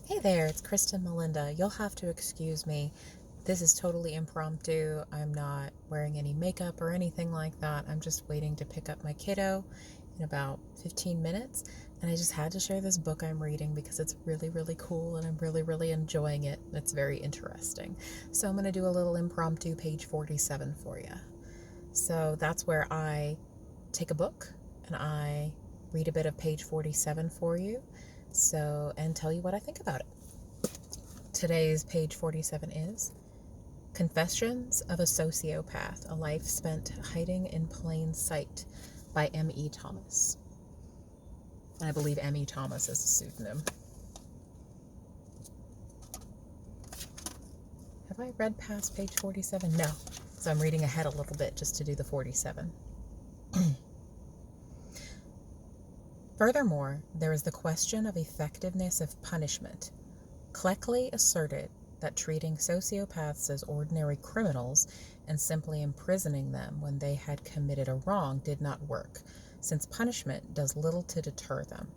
Hey there, it's Kristen Melinda. You'll have to excuse me. This is totally impromptu. I'm not wearing any makeup or anything like that. I'm just waiting to pick up my kiddo in about 15 minutes. And I just had to share this book I'm reading because it's really, really cool and I'm really, really enjoying it. It's very interesting. So I'm going to do a little impromptu page 47 for you. So that's where I take a book and I read a bit of page 47 for you. And tell you what I think about it. Today's page 47 is Confessions of a Sociopath, a Life Spent Hiding in Plain Sight by M.E. Thomas. I believe M.E. Thomas is a pseudonym. Have I read past page 47? No. So I'm reading ahead a little bit just to do the 47. Furthermore, there is the question of effectiveness of punishment. Cleckley asserted that treating sociopaths as ordinary criminals and simply imprisoning them when they had committed a wrong did not work, since punishment does little to deter them.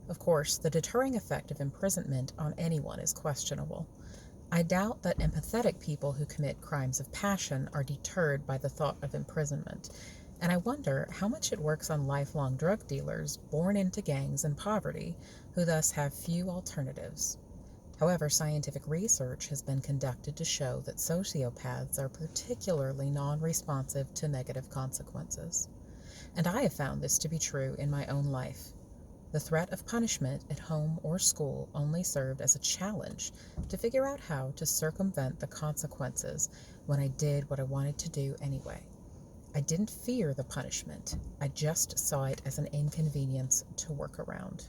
Of course, the deterring effect of imprisonment on anyone is questionable. I doubt that empathetic people who commit crimes of passion are deterred by the thought of imprisonment, and I wonder how much it works on lifelong drug dealers born into gangs and poverty, who thus have few alternatives. However, scientific research has been conducted to show that sociopaths are particularly non-responsive to negative consequences. And I have found this to be true in my own life. The threat of punishment at home or school only served as a challenge to figure out how to circumvent the consequences when I did what I wanted to do anyway. I didn't fear the punishment. I just saw it as an inconvenience to work around.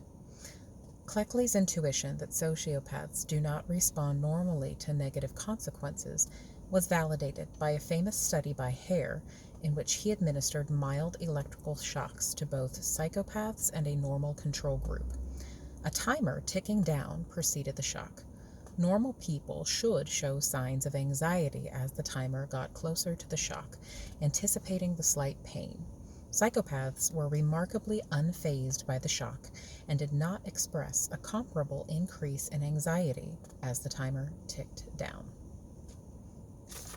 Cleckley's intuition that sociopaths do not respond normally to negative consequences was validated by a famous study by Hare in which he administered mild electrical shocks to both psychopaths and a normal control group. A timer ticking down preceded the shock. Normal people should show signs of anxiety as the timer got closer to the shock, anticipating the slight pain. Psychopaths were remarkably unfazed by the shock and did not express a comparable increase in anxiety as the timer ticked down.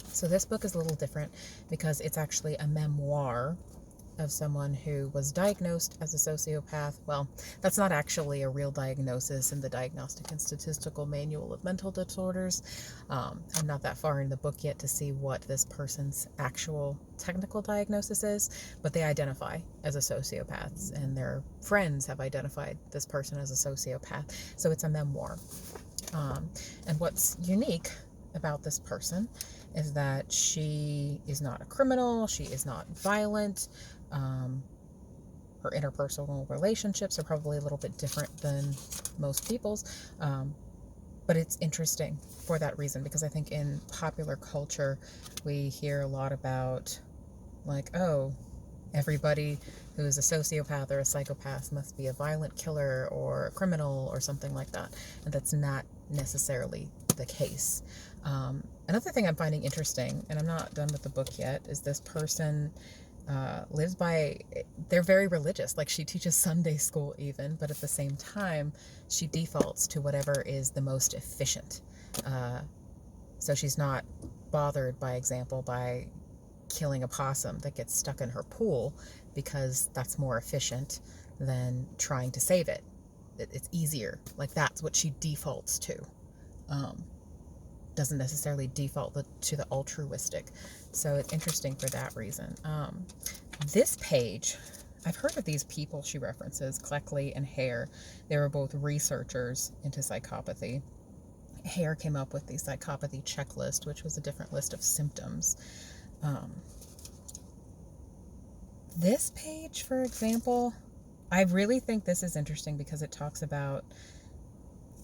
So this book is a little different because it's actually a memoir of someone who was diagnosed as a sociopath. Well, that's not actually a real diagnosis in the Diagnostic and Statistical Manual of Mental Disorders. I'm not that far in the book yet to see what this person's actual technical diagnosis is, but they identify as a sociopath, and their friends have identified this person as a sociopath. So it's a memoir. And what's unique about this person is that she is not a criminal, she is not violent. Her interpersonal relationships are probably a little bit different than most people's, but it's interesting for that reason, because I think in popular culture we hear a lot about, like, oh, everybody who's a sociopath or a psychopath must be a violent killer or a criminal or something like that, and that's not necessarily the case. Another thing I'm finding interesting, and I'm not done with the book yet, is this person lives by, they're very religious. Like, she teaches Sunday school even, but at the same time, she defaults to whatever is the most efficient. So she's not bothered, by example, by killing a possum that gets stuck in her pool, because that's more efficient than trying to save it. It's easier. Like, that's what she defaults to. Doesn't necessarily default to the altruistic. So it's interesting for that reason. This page, I've heard of these people she references, Cleckley and Hare. They were both researchers into psychopathy. Hare came up with the psychopathy checklist, which was a different list of symptoms. This page, for example, I really think this is interesting because it talks about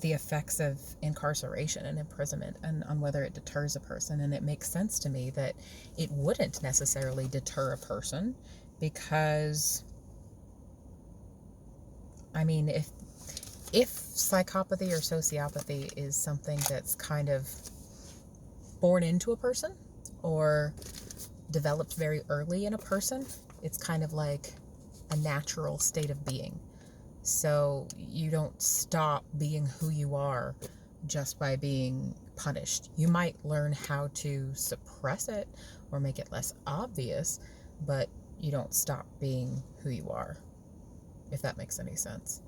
the effects of incarceration and imprisonment and on whether it deters a person. And it makes sense to me that it wouldn't necessarily deter a person, because, I mean, if psychopathy or sociopathy is something that's kind of born into a person or developed very early in a person, it's kind of like a natural state of being. So you don't stop being who you are just by being punished. You might learn how to suppress it or make it less obvious, but you don't stop being who you are, if that makes any sense.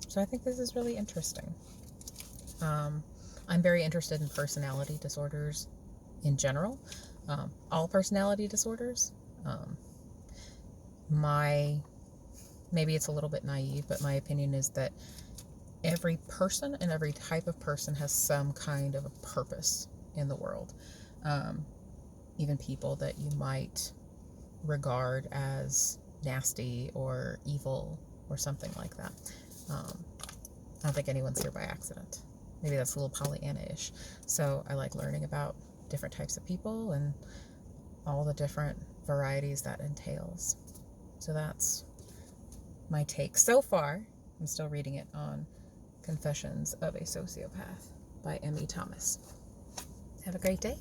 So I think this is really interesting. I'm very interested in personality disorders in general, all personality disorders. Maybe it's a little bit naive, but my opinion is that every person and every type of person has some kind of a purpose in the world. Even people that you might regard as nasty or evil or something like that. I don't think anyone's here by accident. Maybe that's a little Pollyanna-ish. So I like learning about different types of people and all the different varieties that entails. So that's my take so far. I'm still reading it on Confessions of a Sociopath by M.E. Thomas. Have a great day.